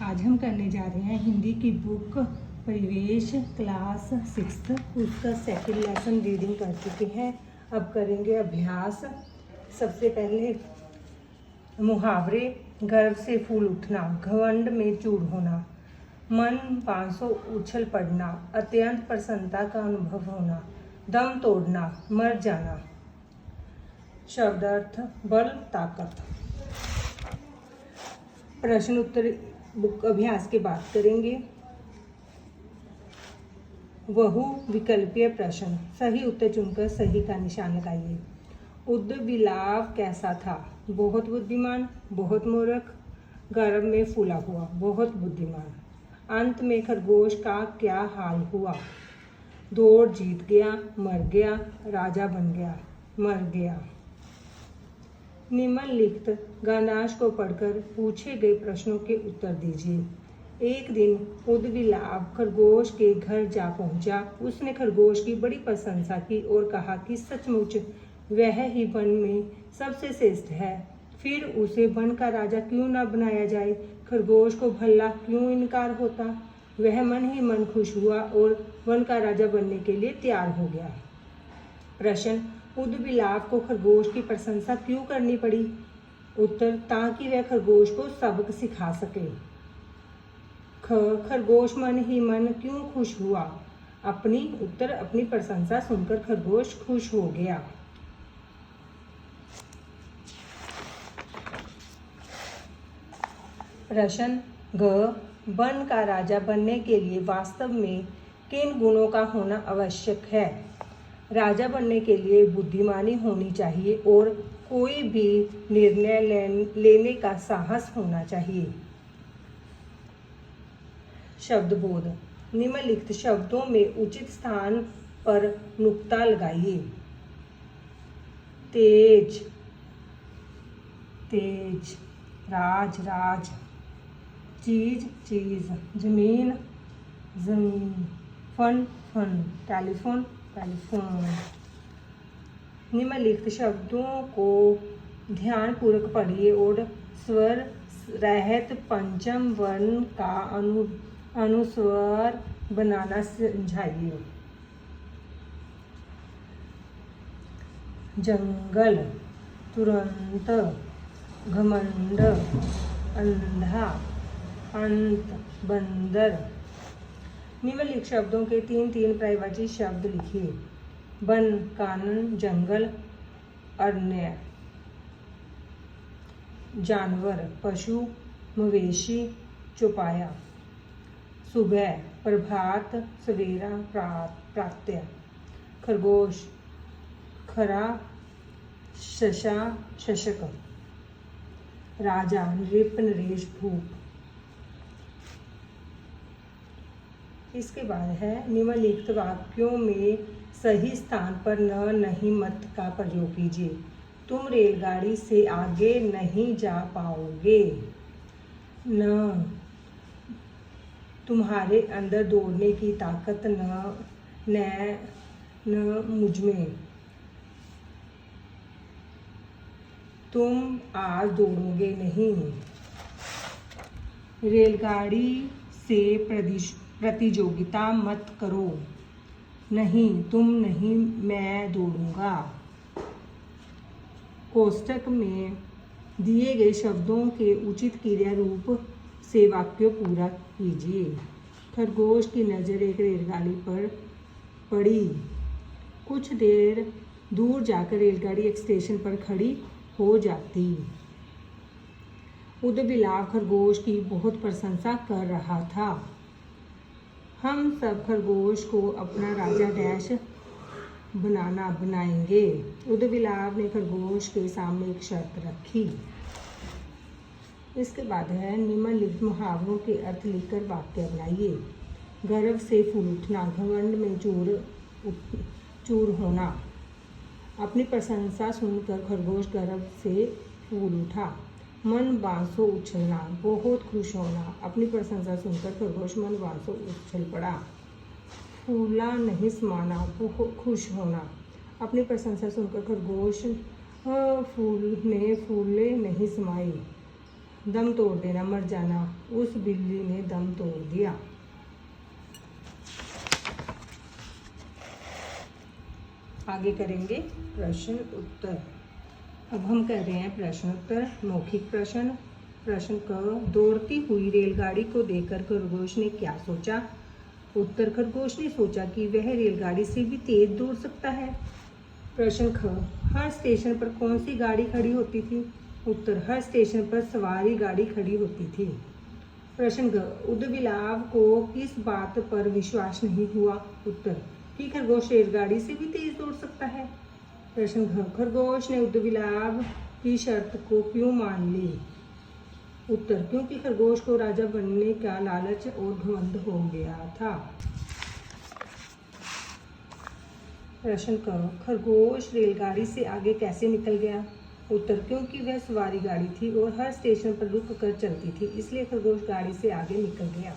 आज हम करने जा रहे हैं हिंदी की बुक परिवेश क्लास 6 उसका सेकंड लेसन रीडिंग कर चुके हैं। अब करेंगे अभ्यास। सबसे पहले मुहावरे। गर्व से फूल उठना, घमंड में चूर होना, मन बांसों उछल पड़ना, अत्यंत प्रसन्नता का अनुभव होना, दम तोड़ना, मर जाना। शब्दार्थ बल ताकत। प्रश्न उत्तर बुक अभ्यास के बात करेंगे। बहु विकल्पीय प्रश्न, सही उत्तर चुनकर सही का निशान लगाइए। उद्विलाव कैसा था? बहुत बुद्धिमान, बहुत मूर्ख, गर्भ में फूला हुआ, बहुत बुद्धिमान। अंत में खरगोश का क्या हाल हुआ? दौड़ जीत गया, मर गया, राजा बन गया, मर गया। निम्नलिखित गद्यांश को पढ़कर पूछे गए प्रश्नों के उत्तर दीजिए। एक दिन उद्विलाव खरगोश के घर जा पहुंचा। उसने खरगोश की बड़ी प्रशंसा की और कहा कि सचमुच वह ही वन में सबसे श्रेष्ठ है। फिर उसे वन का राजा क्यों न बनाया जाए? खरगोश को भला क्यों इनकार होता? वह मन ही मन खुश हुआ और वन का राजा बनने के लिए तैयार हो गया। प्रश्न, उद्विलाव को खरगोश की प्रशंसा क्यों करनी पड़ी? उत्तर, ताकि वह खरगोश को सबक सिखा सके। खरगोश मन ही मन क्यों खुश हुआ? अपनी प्रशंसा सुनकर खरगोश खुश हो गया। प्रश्न ग, वन का राजा बनने के लिए वास्तव में किन गुणों का होना आवश्यक है? राजा बनने के लिए बुद्धिमानी होनी चाहिए और कोई भी निर्णय लेने का साहस होना चाहिए। शब्दबोध। निम्नलिखित शब्दों में उचित स्थान पर नुक्ता लगाइए। तेज, तेज, राज, राज, चीज, चीज, जमीन, जमीन, फन, फन, टेलीफोन, टेलीफोन। निम्नलिखित शब्दों को ध्यानपूर्वक पढ़िए और स्वर रहित पंचम वर्ण का अनुस्वार बनाना समझाइए। जंगल, तुरंत, घमंड, अंधा, अंत, बंदर। निम्नलिखित शब्दों के 3-3 पर्यायवाची शब्द लिखिए। वन, कानन, जंगल, अरण्य। जानवर, पशु, मवेशी, चौपाया। सुबह, प्रभात, सवेरा, प्रातः। खरगोश, खरा, शशा, शशक। राजा, नृप, नरेश, भूप। इसके बाद है निम्नलिखित वाक्यों में सही स्थान पर न, नहीं, मत का प्रयोग कीजिए। तुम रेलगाड़ी से आगे नहीं जा पाओगे। न, तुम्हारे अंदर दौड़ने की ताकत न मुझमें। तुम आज दौड़ोगे नहीं। रेलगाड़ी से प्रतियोगिता मत करो। नहीं, तुम नहीं, मैं दौड़ूंगा। कोष्ठक में दिए गए शब्दों के उचित क्रिया रूप से वाक्य पूरा कीजिए। खरगोश की नज़र एक रेलगाड़ी पर पड़ी। कुछ देर दूर जाकर रेलगाड़ी एक स्टेशन पर खड़ी हो जाती। उद्विलाव खरगोश की बहुत प्रशंसा कर रहा था। हम सब खरगोश को अपना राजा डैश बनाएंगे। उद्विलाव ने खरगोश के सामने एक शर्त रखी। इसके बाद है निम्नलिखित मुहावरों के अर्थ लिखकर वाक्य बनाइए। गर्व से फूल उठना, घमंड में चूर होना। अपनी प्रशंसा सुनकर खरगोश गर्व से फूल उठा। मन बांसों उछलना, बहुत खुश होना। अपनी प्रशंसा सुनकर खरगोश मन बांसों उछल पड़ा। फूला नहीं समाना, बहुत खुश होना। अपनी प्रशंसा सुनकर खरगोश फूले नहीं समाई। दम तोड़ देना, मर जाना। उस बिल्ली ने दम तोड़ दिया। आगे करेंगे प्रश्न उत्तर। अब हम कर रहे हैं प्रश्न उत्तर, मौखिक प्रश्न। प्रश्न क, दौड़ती हुई रेलगाड़ी को देखकर खरगोश ने क्या सोचा? उत्तर, खरगोश ने सोचा कि वह रेलगाड़ी से भी तेज दौड़ सकता है। प्रश्न ख, हर स्टेशन पर कौन सी गाड़ी खड़ी होती थी? उत्तर, हर स्टेशन पर सवारी गाड़ी खड़ी होती थी। प्रश्न ग, उदबिलाव को किस बात पर विश्वास नहीं हुआ? उत्तर, कि खरगोश रेलगाड़ी से भी तेज दौड़ सकता है। प्रश्न घ, खरगोश ने उदबिलाव की शर्त को क्यों मान ली? उत्तर, क्योंकि खरगोश को राजा बनने का लालच और घमंड हो गया था। प्रश्न क, खरगोश रेलगाड़ी से आगे कैसे निकल गया? उत्तर, क्योंकि वह सवारी गाड़ी थी और हर स्टेशन पर रुक कर चलती थी, इसलिए खरगोश गाड़ी से आगे निकल गया।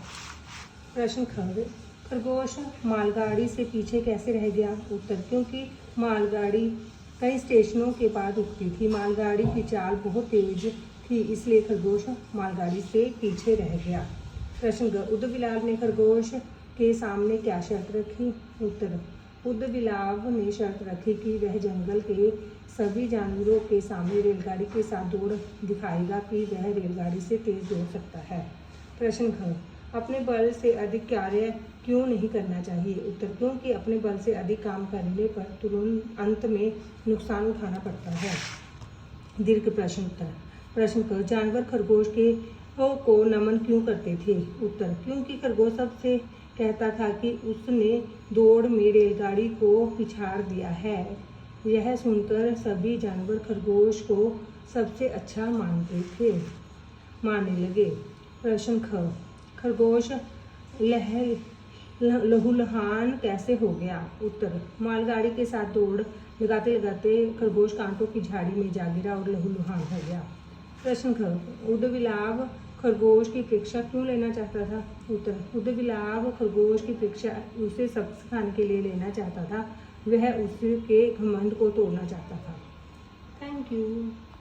प्रश्न ख, खरगोश मालगाड़ी से पीछे कैसे रह गया? उत्तर, क्योंकि मालगाड़ी कई स्टेशनों के बाद रुकती थी। मालगाड़ी की चाल बहुत तेज थी, इसलिए खरगोश मालगाड़ी से पीछे रह गया। प्रश्न ग, उदबिलाव ने खरगोश के सामने क्या शर्त रखी? उत्तर, उदबिलाव ने शर्त रखी कि वह जंगल के सभी जानवरों के सामने रेलगाड़ी के साथ दौड़ दिखाएगा कि वह रेलगाड़ी से तेज दौड़ सकता है। प्रश्न घ, अपने बल से अधिक कार्य क्यों नहीं करना चाहिए? उत्तर, क्योंकि अपने बल से अधिक काम करने पर तुरंत अंत में नुकसान उठाना पड़ता है। दीर्घ प्रश्न उत्तर। प्रश्न क, जानवर खरगोश को नमन क्यों करते थे? उत्तर, क्योंकि खरगोश सबसे कहता था कि उसने दौड़ में रेलगाड़ी को पिछाड़ दिया है। यह सुनकर सभी जानवर खरगोश को सबसे अच्छा मानने लगे। प्रश्न ख, खरगोश लहूलुहान कैसे हो गया? उत्तर, मालगाड़ी के साथ दौड़ लगाते लगाते खरगोश कांटों की झाड़ी में जा गिरा और लहूलुहान हो गया। प्रश्न ख, उदबिलाव खरगोश की परीक्षा क्यों लेना चाहता था? उत्तर, उदबिलाव खरगोश की परीक्षा उसे सबक सिखाने के लिए लेना चाहता था। वह उसके घमंड को तोड़ना चाहता था। Thank you.